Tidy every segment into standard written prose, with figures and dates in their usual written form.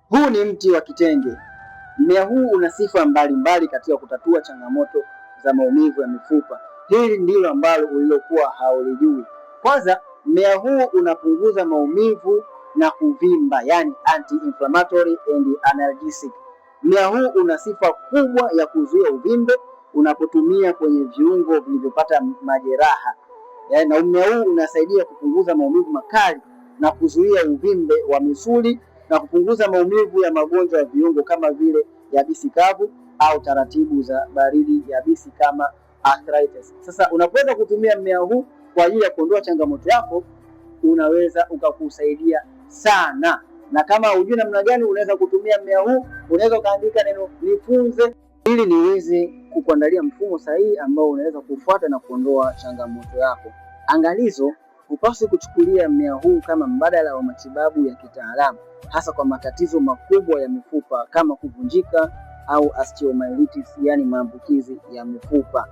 Huu ni mti wa kitenge. Mmea huu una sifa mbalimbali katika kutatua changamoto za maumivu ya mifupa. Hili ndilo ambalo ulilokuwa haulijui. Kwanza, mmea huu unapunguza maumivu na kuvimba, yani anti-inflammatory and analgesic. Mmea huu una sifa kubwa ya kuzuia uvimbe unapotumia kwenye viungo vilivyopata majeraha. Na mmea huu unasaidia kupunguza maumivu makali na kuzuia uvimbe wa misuli na kupunguza maumivu ya magonjwa ya viungo kama vile yabisi kavu au taratibu za baridi yabisi kama arthritis. Sasa unapoweza kutumia mmea huu kwa ajili ya kuondoa changamoto yako, unaweza ukakusaidia sana. Na kama hujui namna gani unaweza kutumia mmea huu, unaweza ukaandika neno nifunze ili niweze kukuandalia mfumo sahihi ambao unaweza kufuata na kuondoa changamoto yako. Angalizo, hupaswi kuchukulia mmea huu kama mbadala wa matibabu ya kitaalamu, hasa kwa matatizo makubwa ya mifupa kama kuvunjika au osteomyelitis, yani maambukizi ya mifupa.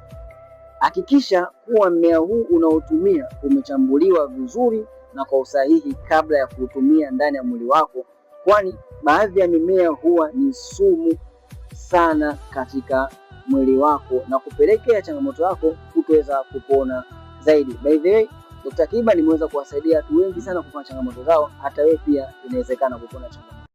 Hakikisha kuwa mmea huu unaotumia umechambuliwa vizuri na kwa usahihi kabla ya kuutumia ndani ya mwili wako, kwani baadhi ya mimea huwa ni sumu sana katika mwili wako na kupelekea changamoto yako kutoweza kupona zaidi. By the way, Dr. Kiba nimeweza kuwasaidia watu wengi sana kupona changamoto zao, hata wewe pia inawezekana kupona changamoto.